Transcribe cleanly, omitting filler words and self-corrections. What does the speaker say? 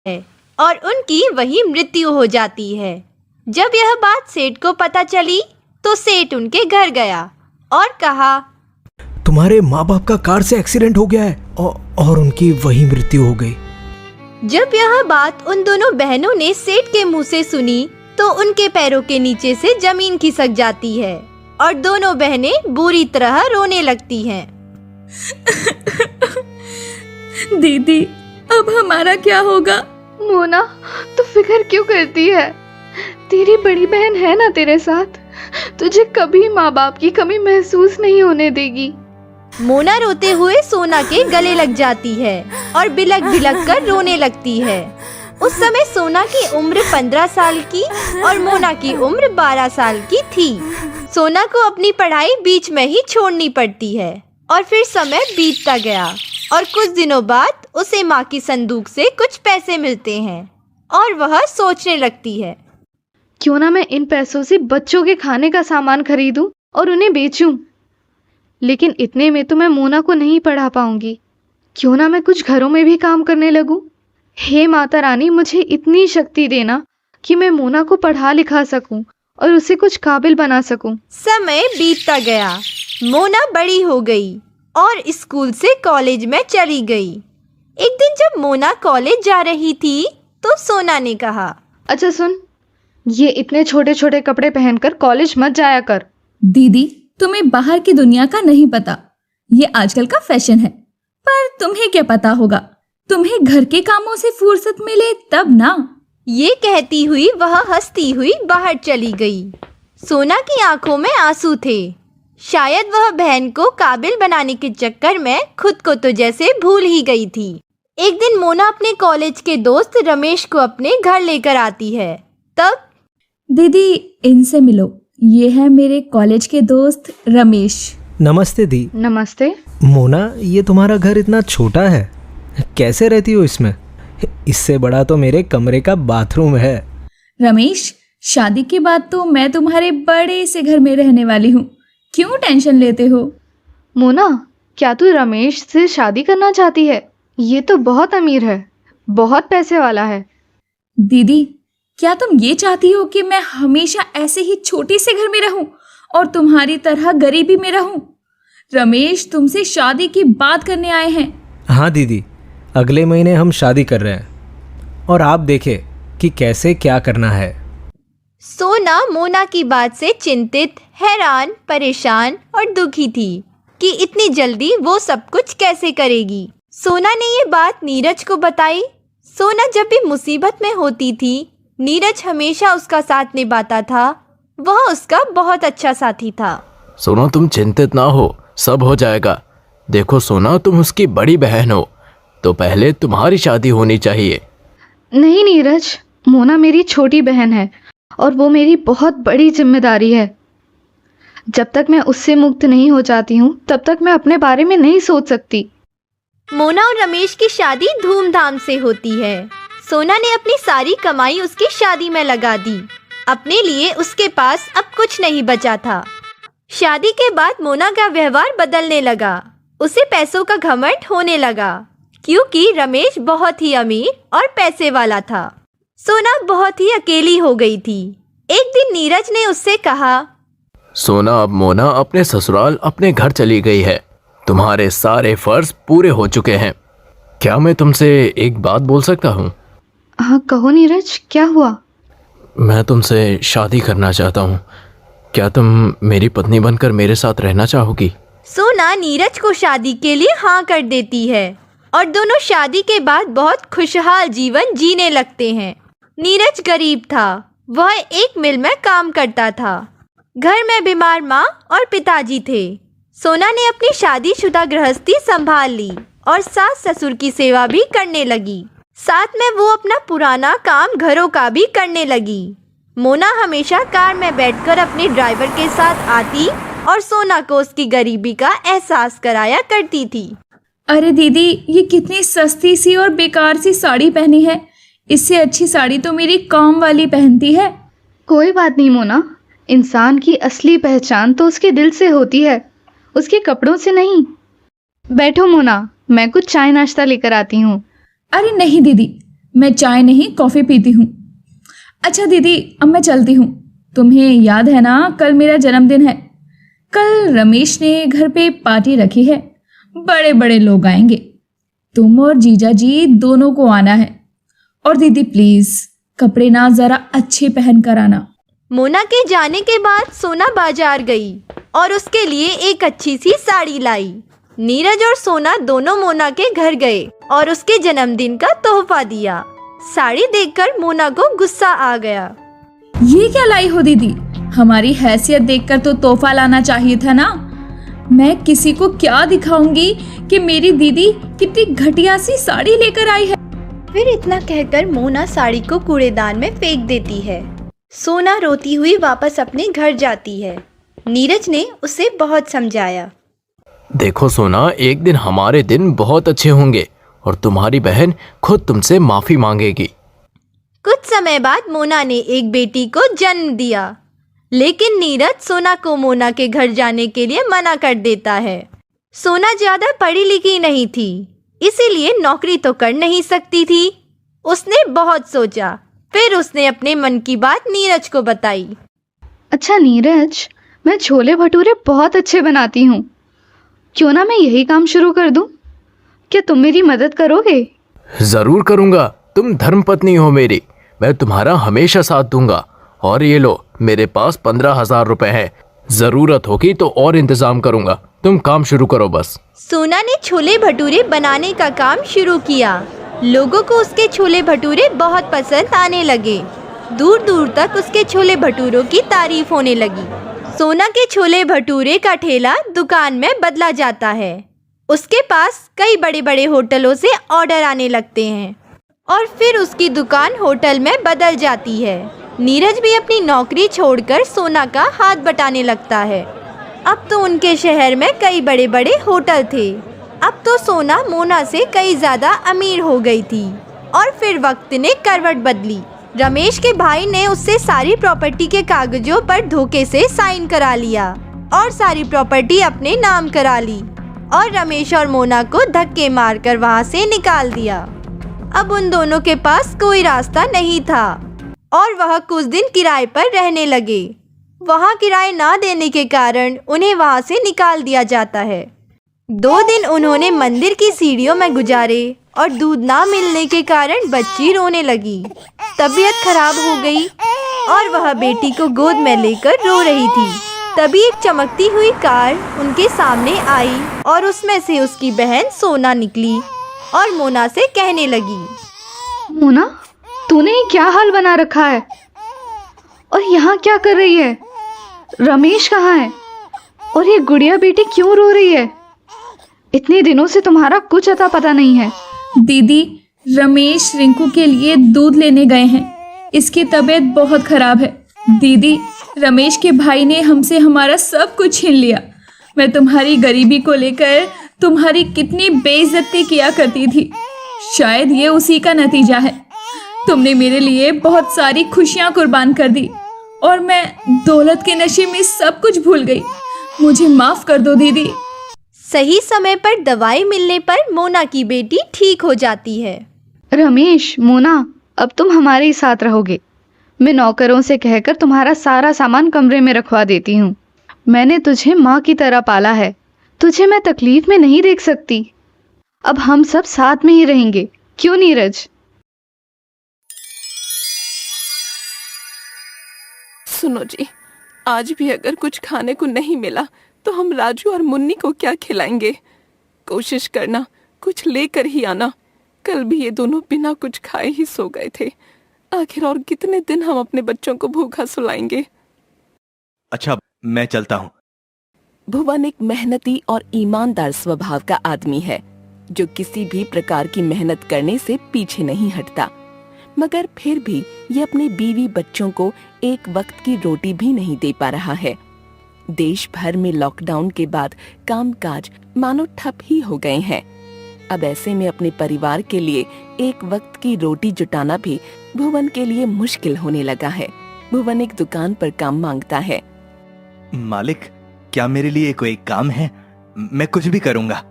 है और उनकी वही मृत्यु हो जाती है। जब यह बात सेठ को पता चली तो सेठ उनके घर गया और कहा, तुम्हारे माँ बाप का कार से एक्सीडेंट हो गया है और उनकी वही मृत्यु हो गई। जब यह बात उन दोनों बहनों ने सेठ के मुंह से सुनी तो उनके पैरों के नीचे से जमीन खिसक जाती है और दोनों बहनें बुरी तरह रोने लगती हैं। दीदी, अब हमारा क्या होगा? मोना, तू फिक्र क्यों करती है? तेरी बड़ी बहन है ना तेरे साथ, तुझे कभी माँ बाप की कमी महसूस नहीं होने देगी। मोना रोते हुए सोना के गले लग जाती है और बिलक बिलक कर रोने लगती है। उस समय सोना की उम्र 15 साल की और मोना की उम्र 12 साल की थी। सोना को अपनी पढ़ाई बीच में ही छोड़नी पड़ती है और फिर समय बीतता गया और कुछ दिनों बाद उसे माँ की संदूक से कुछ पैसे मिलते हैं और वह सोचने लगती है, क्यों ना मैं इन पैसों से बच्चों के खाने का सामान खरीदूं और उन्हें बेचूं। लेकिन इतने में तो मैं मोना को नहीं पढ़ा पाऊंगी। क्यों ना मैं कुछ घरों में भी काम करने लगूं। हे माता रानी, मुझे इतनी शक्ति देना कि मैं मोना को पढ़ा लिखा सकूं और उसे कुछ काबिल बना सकूं। समय बीतता गया। मोना बड़ी हो गई और स्कूल से कॉलेज में चली गई। एक दिन जब मोना कॉलेज जा रही थी तो सोना ने कहा, अच्छा सुन, ये इतने छोटे छोटे कपड़े पहनकर कॉलेज मत जाया कर। दीदी, तुम्हें बाहर की दुनिया का नहीं पता, ये आजकल का फैशन है। पर तुम्हें क्या पता होगा, तुम्हें घर के कामों से फुर्सत मिले तब ना। ये कहती हुई वह हंसती हुई बाहर चली गई। सोना की आंखों में आंसू थे। शायद वह बहन को काबिल बनाने के चक्कर में खुद को तो जैसे भूल ही गई थी। एक दिन मोना अपने कॉलेज के दोस्त रमेश को अपने घर लेकर आती है। तब, दीदी, इनसे मिलो, ये है मेरे कॉलेज के दोस्त रमेश। नमस्ते दी। नमस्ते। मोना, ये तुम्हारा घर इतना छोटा है, कैसे रहती हो इसमें? इससे बड़ा तो मेरे कमरे का बाथरूम है। रमेश, शादी के बाद तो मैं तुम्हारे बड़े से घर में रहने वाली हूँ, क्यों टेंशन लेते हो? मोना, क्या तू रमेश से शादी करना चाहती है? ये तो बहुत अमीर है, बहुत पैसे वाला है। दीदी, क्या तुम ये चाहती हो कि मैं हमेशा ऐसे ही छोटे से घर में रहूं और तुम्हारी तरह गरीबी में रहूं? रमेश तुमसे शादी की बात करने आए हैं। हाँ दीदी, अगले महीने हम शादी कर रहे हैं और आप देखें कि कैसे क्या करना है। सोना मोना की बात से चिंतित, हैरान, परेशान और दुखी थी कि इतनी जल्दी वो सब कुछ कैसे करेगी। सोना ने ये बात नीरज को बताई। सोना जब भी मुसीबत में होती थी, नीरज हमेशा उसका साथ निभाता था। वह उसका बहुत अच्छा साथी था। सोना, तुम चिंतित ना हो, सब हो जाएगा। देखो सोना, तुम उसकी बड़ी बहन हो तो पहले तुम्हारी शादी होनी चाहिए। नहीं नीरज, मोना मेरी छोटी बहन है और वो मेरी बहुत बड़ी जिम्मेदारी है। जब तक मैं उससे मुक्त नहीं हो जाती हूँ तब तक मैं अपने बारे में नहीं सोच सकती। मोना और रमेश की शादी धूमधाम से होती है। सोना ने अपनी सारी कमाई उसकी शादी में लगा दी। अपने लिए उसके पास अब कुछ नहीं बचा था। शादी के बाद मोना का व्यवहार बदलने लगा। उसे पैसों का घमंड होने लगा क्योंकि रमेश बहुत ही अमीर और पैसे वाला था। सोना बहुत ही अकेली हो गई थी। एक दिन नीरज ने उससे कहा, सोना, अब मोना अपने ससुराल अपने घर चली गई है। तुम्हारे सारे फर्ज पूरे हो चुके हैं। क्या मैं तुमसे एक बात बोल सकता हूँ? हाँ कहो नीरज, क्या हुआ? मैं तुमसे शादी करना चाहता हूँ। क्या तुम मेरी पत्नी बनकर मेरे साथ रहना चाहोगी? सोना नीरज को शादी के लिए हाँ कर देती है और दोनों शादी के बाद बहुत खुशहाल जीवन जीने लगते हैं। नीरज गरीब था। वह एक मिल में काम करता था। घर में बीमार माँ और पिताजी थे। सोना ने अपनी शादीशुदा गृहस्थी संभाल ली और सास ससुर की सेवा भी करने लगी। साथ में वो अपना पुराना काम घरों का भी करने लगी। मोना हमेशा कार में बैठकर अपने ड्राइवर के साथ आती और सोना को उसकी गरीबी का एहसास कराया करती थी। अरे दीदी, ये कितनी सस्ती सी और बेकार सी साड़ी पहनी है। इससे अच्छी साड़ी तो मेरी काम वाली पहनती है। कोई बात नहीं मोना, इंसान की असली पहचान तो उसके दिल से होती है, उसके कपड़ों से नहीं। बैठो मोना, मैं कुछ चाय नाश्ता लेकर आती हूँ। अरे नहीं दीदी, मैं चाय नहीं कॉफ़ी पीती हूँ। अच्छा दीदी, अब मैं चलती हूँ। तुम्हें याद है ना, कल मेरा जन्मदिन है। कल रमेश ने घर पे पार्टी रखी है, बड़े बड़े लोग आएंगे। तुम और जीजा जी दोनों को आना है। और दीदी प्लीज कपड़े ना जरा अच्छे पहन कर आना। मोना के जाने के बाद सोना बाजार गई और उसके लिए एक अच्छी सी साड़ी लाई। नीरज और सोना दोनों मोना के घर गए और उसके जन्मदिन का तोहफा दिया। साड़ी देखकर मोना को गुस्सा आ गया। ये क्या लाई हो दीदी? हमारी हैसियत देखकर तो तोहफा लाना चाहिए था ना। मैं किसी को क्या दिखाऊंगी कि मेरी दीदी कितनी घटिया सी साड़ी लेकर आई है। फिर इतना कहकर मोना साड़ी को कूड़ेदान में फेंक देती है। सोना रोती हुई वापस अपने घर जाती है। नीरज ने उसे बहुत समझाया। देखो सोना, एक दिन हमारे दिन बहुत अच्छे होंगे और तुम्हारी बहन खुद तुमसे माफी मांगेगी। कुछ समय बाद मोना ने एक बेटी को जन्म दिया, लेकिन नीरज सोना को मोना के घर जाने के लिए मना कर देता है। सोना ज्यादा पढ़ी लिखी नहीं थी, इसीलिए नौकरी तो कर नहीं सकती थी। उसने बहुत सोचा, फिर उसने अपने मन की बात नीरज को बताई। अच्छा नीरज, मैं छोले भटूरे बहुत अच्छे बनाती हूँ। क्यों ना मैं यही काम शुरू कर दूँ? क्या तुम मेरी मदद करोगे? जरूर करूंगा, तुम धर्मपत्नी हो मेरी, मैं तुम्हारा हमेशा साथ दूंगा। और ये लो, मेरे पास 15,000 रुपए हैं, जरूरत होगी तो और इंतजाम करूंगा। तुम काम शुरू करो बस। सोना ने छोले भटूरे बनाने का काम शुरू किया। लोगों को उसके छोले भटूरे बहुत पसंद आने लगे। दूर दूर तक उसके छोले भटूरों की तारीफ होने लगी। सोना के छोले भटूरे का ठेला दुकान में बदला जाता है। उसके पास कई बड़े बड़े होटलों से ऑर्डर आने लगते हैं और फिर उसकी दुकान होटल में बदल जाती है। नीरज भी अपनी नौकरी छोड़कर सोना का हाथ बटाने लगता है। अब तो उनके शहर में कई बड़े बड़े होटल थे। अब तो सोना मोना से कई ज़्यादा अमीर हो गई थी। और फिर वक्त ने करवट बदली। रमेश के भाई ने उससे सारी प्रॉपर्टी के कागजों पर धोखे से साइन करा लिया और सारी प्रॉपर्टी अपने नाम करा ली और रमेश और मोना को धक्के मारकर वहाँ से निकाल दिया। अब उन दोनों के पास कोई रास्ता नहीं था और वह कुछ दिन किराए पर रहने लगे। वहाँ किराए ना देने के कारण उन्हें वहाँ से निकाल दिया जाता है। 2 दिन उन्होंने मंदिर की सीढ़ियों में गुजारे और दूध ना मिलने के कारण बच्ची रोने लगी। तबीयत खराब हो गई और वह बेटी को गोद में लेकर रो रही थी। तभी एक चमकती हुई कार उनके सामने आई और उसमें से उसकी बहन सोना निकली और मोना से कहने लगी, मोना, तूने ये क्या हाल बना रखा है और यहाँ क्या कर रही है? रमेश कहाँ है और ये गुड़िया बेटी क्यों रो रही है? इतने दिनों से तुम्हारा कुछ अता पता नहीं है। दीदी, रमेश रिंकू के लिए दूध लेने गए हैं। इसकी तबीयत बहुत खराब है। दीदी, रमेश के भाई ने हमसे हमारा सब कुछ छीन लिया। मैं तुम्हारी गरीबी को लेकर तुम्हारी कितनी बेइज्जती किया करती थी। शायद ये उसी का नतीजा है। तुमने मेरे लिए बहुत सारी खुशियां कुर्बान कर दी और मैं दौलत के नशे में सब कुछ भूल गई। मुझे माफ कर दो दीदी। सही समय पर दवाई मिलने पर मोना की बेटी ठीक हो जाती है। रमेश, मोना, अब तुम हमारे ही साथ रहोगे। मैं नौकरों से कहकर तुम्हारा सारा सामान कमरे में रखवा देती हूँ। मैंने तुझे माँ की तरह पाला है। तुझे मैं तकलीफ में नहीं देख सकती। अब हम सब साथ में ही रहेंगे, क्यों नीरज? सुनो जी, आज भी अगर कुछ खाने को नहीं मिला तो हम राजू और मुन्नी को क्या खिलाएंगे? कोशिश करना कुछ लेकर ही आना। कल भी ये दोनों बिना कुछ खाए ही सो गए थे। आखिर और कितने दिन हम अपने बच्चों को भूखा सुलाएंगे? अच्छा, मैं चलता हूँ। भुवन एक मेहनती और ईमानदार स्वभाव का आदमी है जो किसी भी प्रकार की मेहनत करने से पीछे नहीं हटता। मगर फिर भी ये अपने बीवी बच्चों को एक वक्त की रोटी भी नहीं दे पा रहा है। देश भर में लॉकडाउन के बाद कामकाज मानो ठप ही हो गए हैं। अब ऐसे में अपने परिवार के लिए एक वक्त की रोटी जुटाना भी भुवन के लिए मुश्किल होने लगा है। भुवन एक दुकान पर काम मांगता है। मालिक, क्या मेरे लिए कोई काम है? मैं कुछ भी करूंगा।